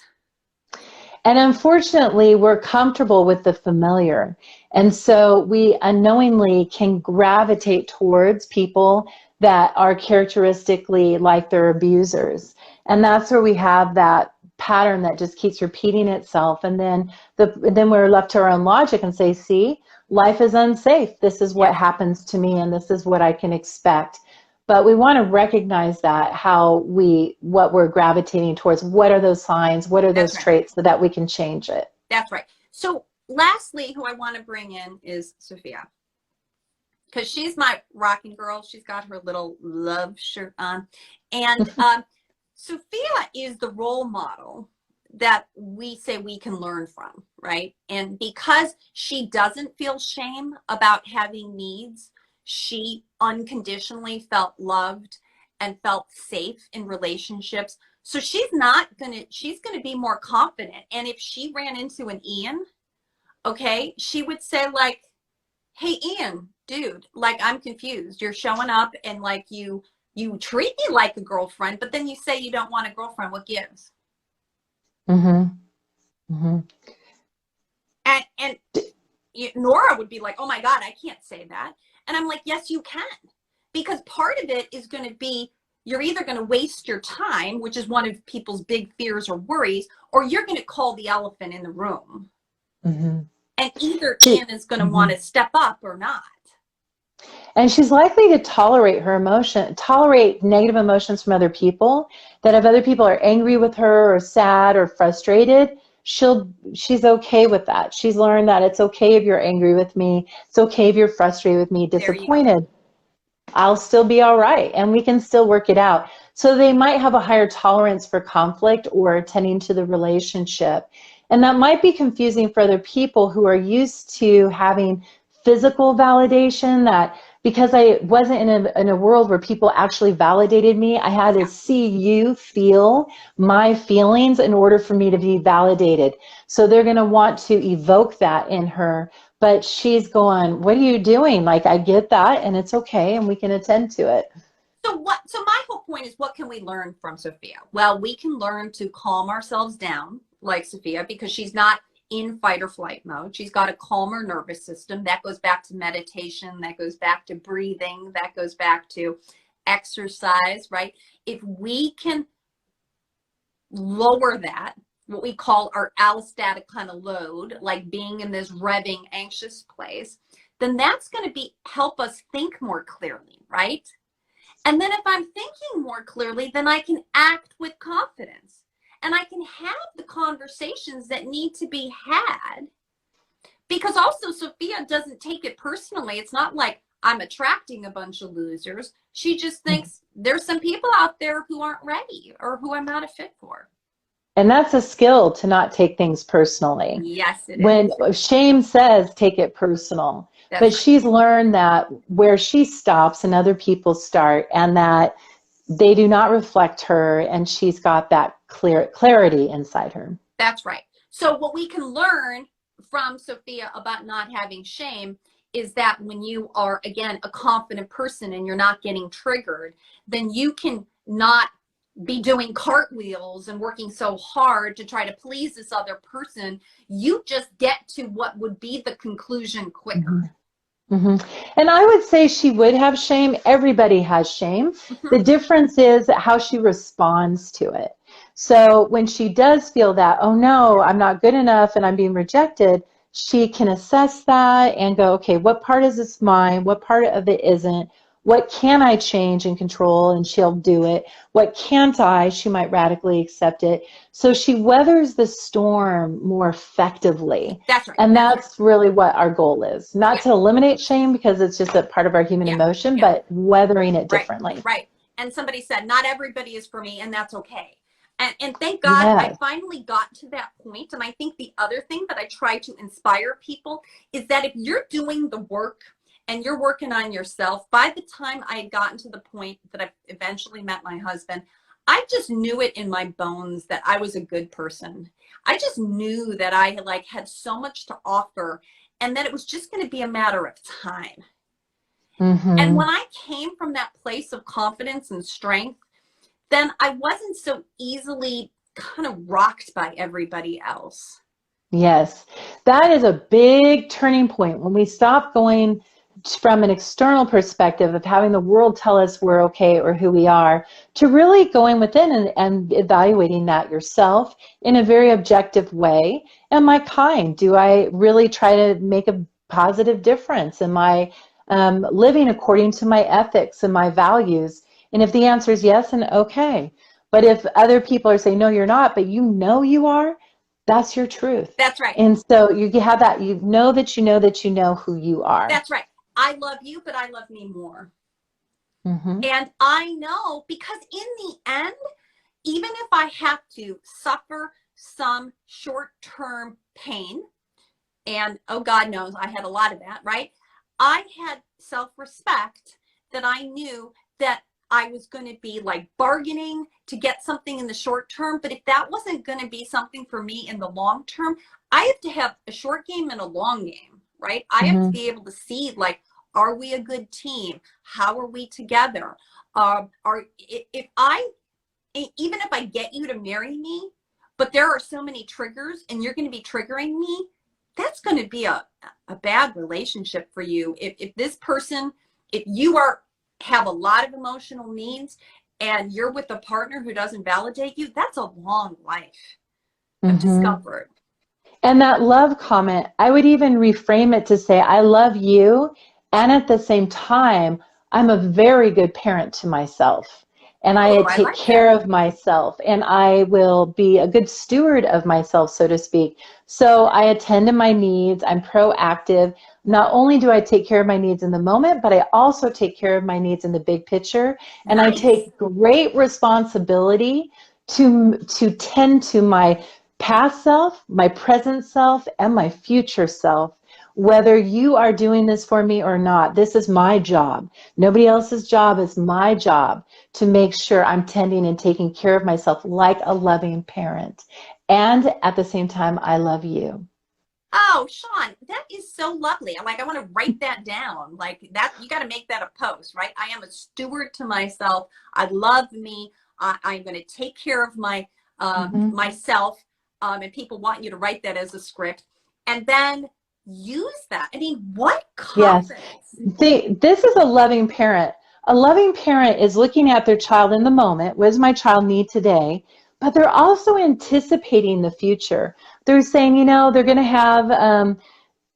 And unfortunately, we're comfortable with the familiar. And so we unknowingly can gravitate towards people that are characteristically like their abusers. And that's where we have that pattern that just keeps repeating itself. And then we're left to our own logic and say, see, life is unsafe. This is what happens to me, and this is what I can expect. But we want to recognize that, what we're gravitating towards, what are those signs, what are those traits, so that we can change it. That's right. So lastly, who I want to bring in is Sophia, because she's my rocking girl. She's got her little love shirt on. And Sophia is the role model that we say we can learn from, right? And because she doesn't feel shame about having needs, she unconditionally felt loved and felt safe in relationships. So she's going to be more confident. And if she ran into an Ian, okay, she would say like, hey, Ian, dude, like, I'm confused. You're showing up and like you treat me like a girlfriend, but then you say you don't want a girlfriend. What gives? And Nora would be like, oh my God, I can't say that. And I'm like, yes, you can. Because part of it is going to be, you're either going to waste your time, which is one of people's big fears or worries, or you're going to call the elephant in the room. And either Ian is going to want to step up or not. And she's likely to tolerate negative emotions from other people. That if other people are angry with her or sad or frustrated, she's okay with that. She's learned that it's okay if you're angry with me. It's okay if you're frustrated with me, disappointed. I'll still be all right, and we can still work it out. So they might have a higher tolerance for conflict or attending to the relationship. And that might be confusing for other people who are used to having physical validation, that because I wasn't in a world where people actually validated me, I had to see you feel my feelings in order for me to be validated. So they're going to want to evoke that in her. But she's going, what are you doing? Like, I get that, and it's okay, and we can attend to it. So my whole point is, what can we learn from Sophia? Well, we can learn to calm ourselves down like Sophia, because she's not in fight or flight mode. She's got a calmer nervous system. That goes back to meditation. That goes back to breathing. That goes back to exercise, right? If we can lower that, what we call our allostatic kind of load, like being in this revving, anxious place, then that's going to help us think more clearly, right? And then if I'm thinking more clearly, then I can act with confidence. and I can have the conversations that need to be had. Because also Sophia doesn't take it personally. It's not like I'm attracting a bunch of losers. She just thinks there's some people out there who aren't ready or who I'm not a fit for. And that's a skill, to not take things personally. Yes, it When is. shame says take it personal, That's but right. she's learned that where she stops and other people start, and that they do not reflect her, and she's got that clarity inside her. That's right. So what we can learn from Sophia about not having shame is that when you are, again, a confident person and you're not getting triggered, then you can not be doing cartwheels and working so hard to try to please this other person. You just get to what would be the conclusion quicker. Mm-hmm. And I would say she would have shame. Everybody has shame. The difference is how she responds to it. So when she does feel that, oh no, I'm not good enough and I'm being rejected, she can assess that and go, okay, what part is this mine? What part of it isn't? What can I change and control? And she'll do it. What can't I? She might radically accept it. So she weathers the storm more effectively. That's right. And that's really what our goal is. Not to eliminate shame, because it's just a part of our human emotion, but weathering it differently. Right. And somebody said, not everybody is for me, and that's okay. And thank God I finally got to that point. And I think the other thing that I try to inspire people is that if you're doing the work and you're working on yourself, by the time I had gotten to the point that I eventually met my husband, I just knew it in my bones that I was a good person. I just knew that I had so much to offer, and that it was just going to be a matter of time. And when I came from that place of confidence and strength, then I wasn't so easily kind of rocked by everybody else. Yes, that is a big turning point when we stop going from an external perspective of having the world tell us we're okay or who we are, to really going within and evaluating that yourself in a very objective way. Am I kind? Do I really try to make a positive difference? Am I living according to my ethics and my values? And if the answer is yes, and okay. But if other people are saying, no, you're not, but you know you are, that's your truth. That's right. And so you have that, you know that you know that you know who you are. That's right. I love you, but I love me more. And I know, because in the end, even if I have to suffer some short-term pain, and oh, God knows I had a lot of that, right? I had self-respect that I knew that I was going to be bargaining to get something in the short term. But if that wasn't going to be something for me in the long term, I have to have a short game and a long game, right? I have to be able to see, are we a good team? How are we together? Even if I get you to marry me, but there are so many triggers and you're going to be triggering me, that's going to be a bad relationship for you. If this person, if you have a lot of emotional needs and you're with a partner who doesn't validate you, that's a long life of discomfort. And that love comment, I would even reframe it to say, I love you, and at the same time, I'm a very good parent to myself. And I take care of myself, and I will be a good steward of myself, so to speak. So I attend to my needs. I'm proactive. Not only do I take care of my needs in the moment, but I also take care of my needs in the big picture. And I take great responsibility to tend to my past self, my present self, and my future self. Whether you are doing this for me or not, this is my job. Nobody else's job is my job to make sure I'm tending and taking care of myself like a loving parent. And at the same time, I love you. Oh, Shawn, that is so lovely. I want to write that down. That, you got to make that a post, right? I am a steward to myself. I love me. I'm going to take care of my myself. And people want you to write that as a script. And then use that. I mean, what confidence. Yes. This is a loving parent. A loving parent is looking at their child in the moment. What does my child need today? But they're also anticipating the future. They're saying, they're going to have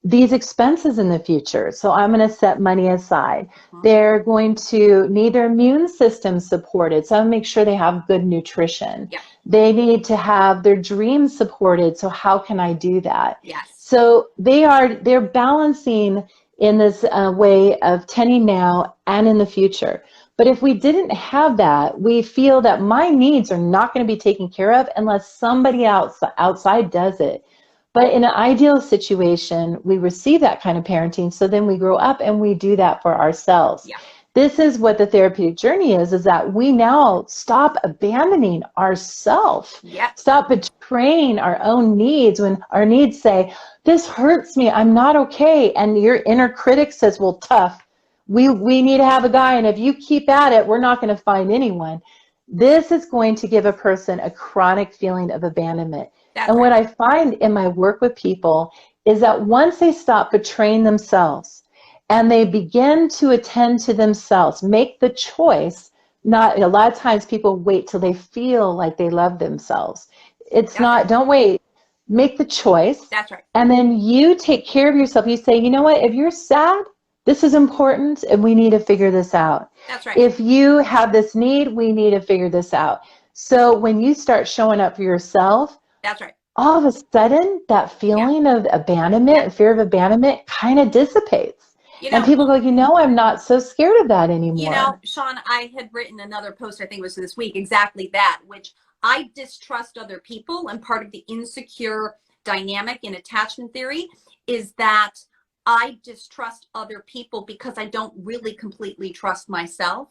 these expenses in the future, so I'm going to set money aside. They're going to need their immune system supported, so I'll make sure they have good nutrition. They need to have their dreams supported. So how can I do that? Yes. So they're balancing in this way of tending now and in the future. But if we didn't have that, we feel that my needs are not going to be taken care of unless somebody else outside does it. But in an ideal situation, we receive that kind of parenting. So then we grow up and we do that for ourselves. Yeah. This is what the therapeutic journey is that we now stop abandoning ourselves. Yep. Stop betraying our own needs when our needs say, this hurts me, I'm not okay. And your inner critic says, well, tough. We need to have a guy, and if you keep at it, we're not going to find anyone. This is going to give a person a chronic feeling of abandonment. That's and right. what I find in my work with people is that once they stop betraying themselves and they begin to attend to themselves, make the choice, not a lot of times people wait till they feel like they love themselves. It's That's not, right. don't wait, make the choice. That's right. And then you take care of yourself. You say, you know what, if you're sad, this is important and we need to figure this out. That's right. If you have this need, we need to figure this out. So when you start showing up for yourself, that's right, all of a sudden that feeling of abandonment and fear of abandonment kind of dissipates. And people go, you know, I'm not so scared of that anymore. You know, Shawn, I had written another post, I think it was this week, exactly that, which I distrust other people. And part of the insecure dynamic in attachment theory is that I distrust other people because I don't really completely trust myself.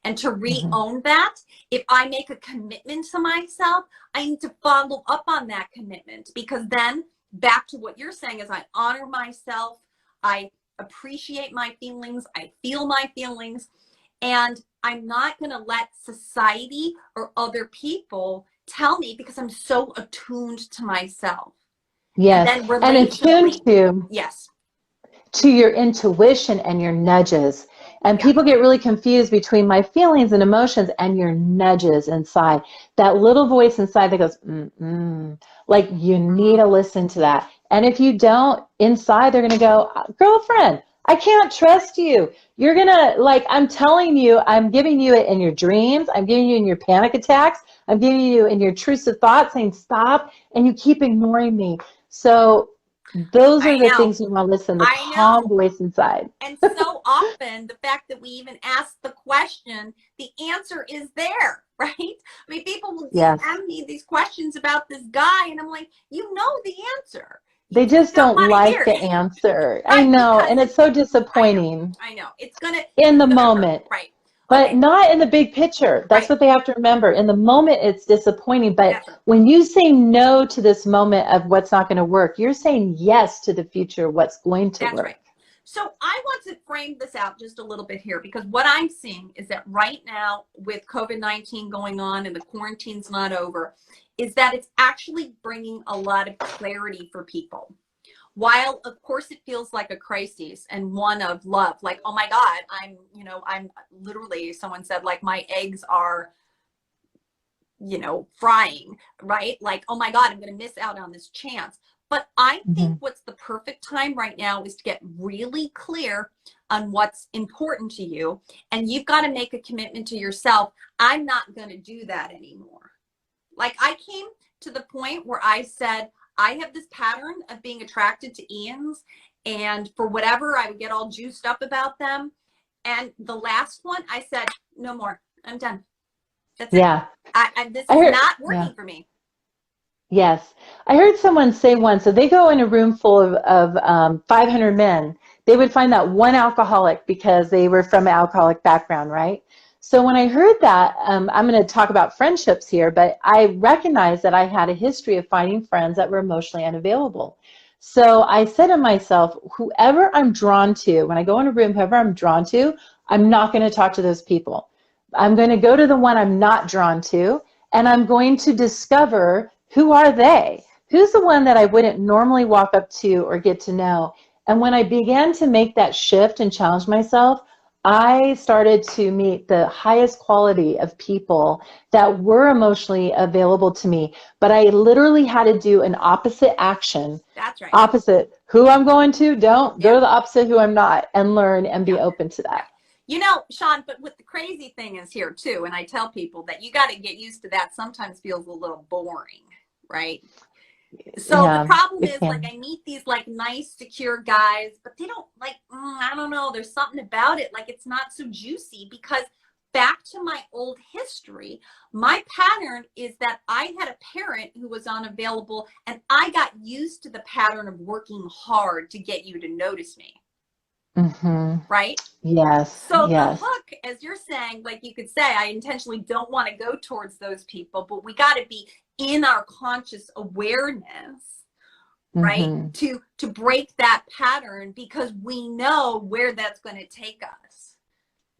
And to re-own that, if I make a commitment to myself, I need to follow up on that commitment, because then back to what you're saying is I honor myself, I appreciate my feelings, I feel my feelings, and I'm not going to let society or other people tell me, because I'm so attuned to myself. Yes, and attuned to, yes, to your intuition and your nudges. And people get really confused between my feelings and emotions and your nudges inside. That little voice inside that goes, like you need to listen to that. And if you don't, inside they're going to go, girlfriend, I can't trust you. You're going to, like, I'm telling you, I'm giving you it in your dreams. I'm giving you in your panic attacks. I'm giving you in your intrusive thoughts saying stop, and you keep ignoring me. So those are the things you want to listen, the calm voice inside. And so often the fact that we even ask the question, the answer is there, right? I mean, people will DM me these questions about this guy, and I'm like, you know the answer. They just don't like the answer. I know, and it's so disappointing. I know. It's gonna in the moment. Right. But not in the big picture. That's what they have to remember. In the moment, it's disappointing. But when you say no to this moment of what's not going to work, you're saying yes to the future, what's going to work. Right. So I want to frame this out just a little bit here, because what I'm seeing is that right now with COVID-19 going on and the quarantine's not over, is that it's actually bringing a lot of clarity for people. While of course it feels like a crisis and one of love, like, oh my God, I'm literally, someone said, like, my eggs are, frying, right? Like, oh my God, I'm going to miss out on this chance. But I think what's the perfect time right now is to get really clear on what's important to you. And you've got to make a commitment to yourself. I'm not going to do that anymore. Like, I came to the point where I said, I have this pattern of being attracted to Ians, and for whatever, I would get all juiced up about them. And the last one, I said, no more. I'm done. That's it. This is not working for me. Yes. I heard someone say once, so they go in a room full of 500 men. They would find that one alcoholic because they were from an alcoholic background, right? So when I heard that, I'm going to talk about friendships here, but I recognized that I had a history of finding friends that were emotionally unavailable. So I said to myself, whoever I'm drawn to, when I go in a room, whoever I'm drawn to, I'm not going to talk to those people. I'm going to go to the one I'm not drawn to, and I'm going to discover, who are they? Who's the one that I wouldn't normally walk up to or get to know? And when I began to make that shift and challenge myself, I started to meet the highest quality of people that were emotionally available to me. But I literally had to do an opposite action. That's right. Opposite who I'm going to, don't go to the opposite who I'm not, and learn and be open to that. You know, Shawn, but what the crazy thing is here too, and I tell people that you got to get used to that. Sometimes feels a little boring, right? So the Yeah, problem it is, like, can. I meet these like nice, secure guys, but they don't like, I don't know. There's something about it. Like, it's not so juicy because back to my old history, my pattern is that I had a parent who was unavailable and I got used to the pattern of working hard to get you to notice me, Mm-hmm. right? Yes, So the yes, hook, as you're saying, like you could say, I intentionally don't want to go towards those people, but we got to be in our conscious awareness, right? mm-hmm. To break that pattern because we know where that's going to take us.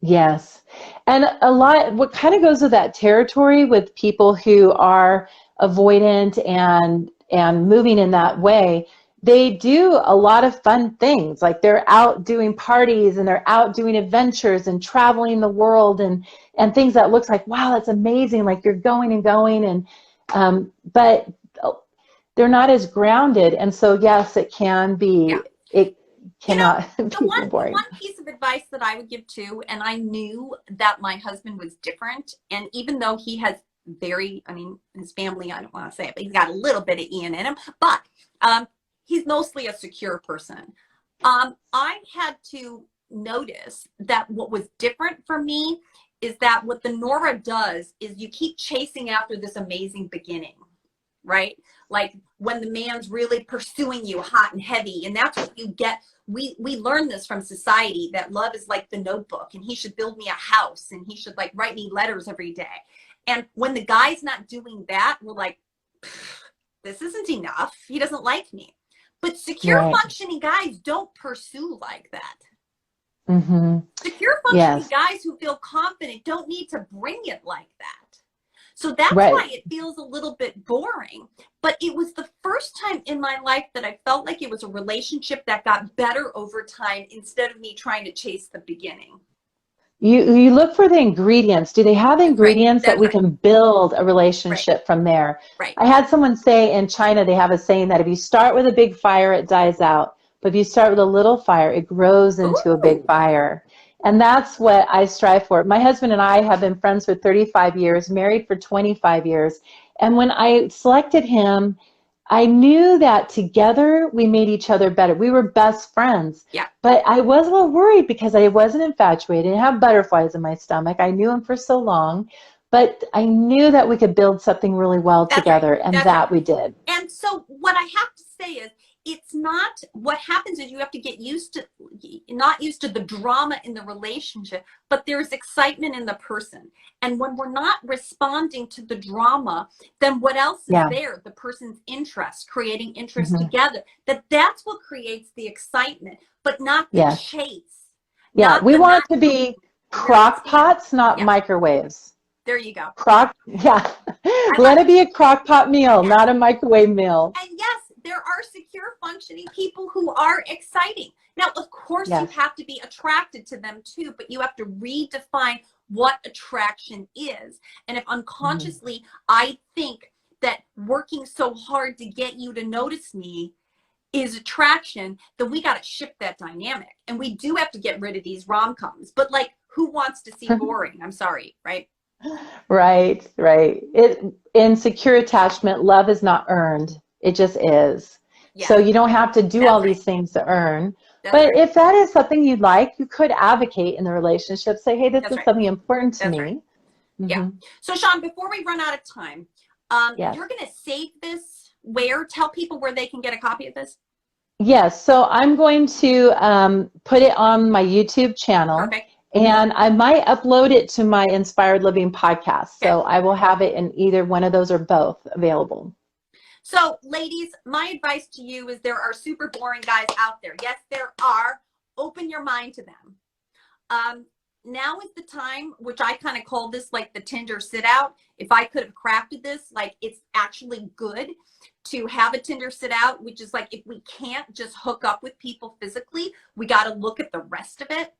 Yes. And a lot, what kind of goes with that territory with people who are avoidant and moving in that way, they do a lot of fun things. Like they're out doing parties and they're out doing adventures and traveling the world and things that looks like, wow, that's amazing. Like you're going and going but they're not as grounded. And so yes, Yeah. it You know, cannot be so the one boring. piece of advice that I would give too, and I knew that my husband was different, and even though he has I mean, his family, I don't want to say it, but he's got a little bit of Ian in him, but he's mostly a secure person. I had to notice that what was different for me is that what the Nora does is you keep chasing after this amazing beginning, right? Like when the man's really pursuing you hot and heavy, and that's what you get. We learn this from society that love is like the Notebook, and he should build me a house, and he should like write me letters every day. And when the guy's not doing that, we're like, this isn't enough. He doesn't like me. But secure Right. functioning guys don't pursue like that. Mm-hmm. Secure functioning Yes. guys who feel confident don't need to bring it like that. So that's Right. why it feels a little bit boring. But it was the first time in my life that I felt like it was a relationship that got better over time instead of me trying to chase the beginning. You look for the ingredients. Do they have That's right. ingredients that That's we right. can build a Right. relationship from there? Right. I had someone say in China, they have a saying that if you start with a big fire, it dies out. But if you start with a little fire, it grows into a big Ooh. fire. And that's what I strive for. My husband and I have been friends for 35 years, married for 25 years. And when I selected him, I knew that together we made each other better. We were best friends. Yeah. But I was a little worried because I wasn't infatuated. I didn't have butterflies in my stomach. I knew him for so long, but I knew that we could build something really well That's right. together, and That's right. that we did. And so what I have to say is it's not what happens is you have to get used to not used to the drama in the relationship, but there's excitement in the person. And when we're not responding to the drama, then what else is Yeah. there? The person's interest, creating interest Hmm. together. That's what creates the excitement, but not the Yes. chase. Yeah. Not We the want not to be where we crock stand. pots, not Yeah, microwaves. there you go. Yeah. I love Let it. it be a crock pot meal, Yeah. not a microwave meal. And yes, there are secure functioning people who are exciting. Now, of course, you Yes. have to be attracted to them too, but you have to redefine what attraction is. And if Mhm. unconsciously I think that working so hard to get you to notice me is attraction, then we got to shift that dynamic. And we do have to get rid of these rom-coms. But like, who wants to see boring? I'm sorry, right? Right, right. In secure attachment, love is not earned. It just is. Yeah, So you don't have to do that's all right. these things to earn. That's But right. if that is something you'd like, you could advocate in the relationship. Say, hey, this That's is right. something important to That's right. me. Yeah. Hmm. So Shawn, before we run out of time, Yes. you're going to save this where? Tell people where they can get a copy of this. Yes. So I'm going to put it on my YouTube channel, Perfect. and I might upload it to my Inspired Living podcast. Okay. So I will have it in either one of those or both available. So ladies, my advice to you is there are super boring guys out there. Yes, there are. Open your mind to them. Now is the time, which I kind of call this like the Tinder sit out. If I could have crafted this, like it's actually good to have a Tinder sit out, which is like if we can't just hook up with people physically, we got to look at the rest of it.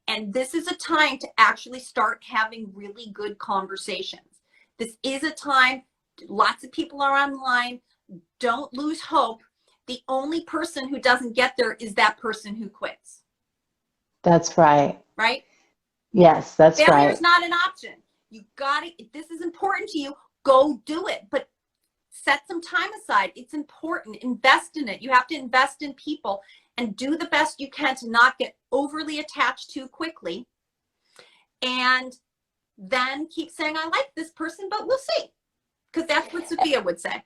And this is a time to actually start having really good conversations. This is a time, lots of people are online. Don't lose hope. The only person who doesn't get there is that person who quits. That's right. Right? Yes, that's Failure right. is not an option. You got it. If this is important to you, go do it. But set some time aside. It's important. Invest in it. You have to invest in people and do the best you can to not get overly attached too quickly. And then keep saying, I like this person, but we'll see. Because that's what Sophia would say.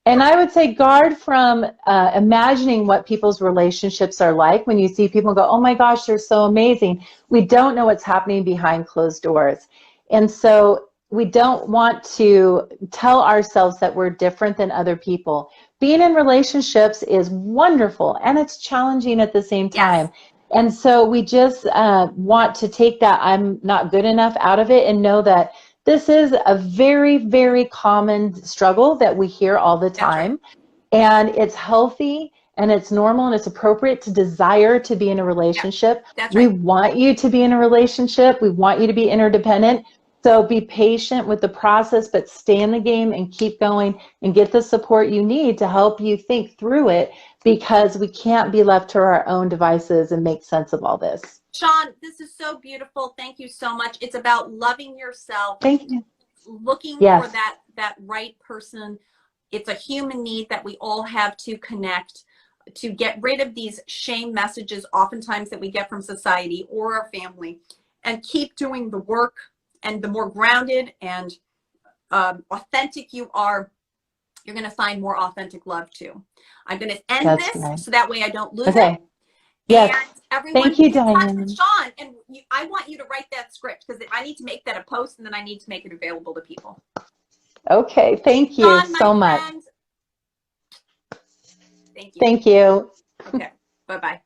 And I would say guard from imagining what people's relationships are like when you see people go, oh my gosh, they're so amazing. We don't know what's happening behind closed doors. And so we don't want to tell ourselves that we're different than other people. Being in relationships is wonderful and it's challenging at the same time. Yes. And so we just want to take that I'm not good enough out of it and know that this is a very, very common struggle that we hear all the That's right. time. And it's healthy and it's normal and it's appropriate to desire to be in a Yeah, relationship. that's We right. want you to be in a relationship. We want you to be interdependent. So be patient with the process, but stay in the game and keep going and get the support you need to help you think through it, because we can't be left to our own devices and make sense of all this. Shawn, this is so beautiful. Thank you so much. It's about loving yourself, Thank you. looking for Yes. that right person. It's a human need that we all have to connect, to get rid of these shame messages oftentimes that we get from society or our family, and keep doing the work. And the more grounded and authentic you are, you're going to find more authentic love too. I'm going to end That's this right. so that way I don't lose it. Okay. Yes. And everyone, Thank you, be in touch with Diane. Shawn. And I want you to write that script, because I need to make that a post, and then I need to make it available to people. Okay. Thank you Shawn, my so much. friend. Thank you. Thank you. Okay. Bye-bye.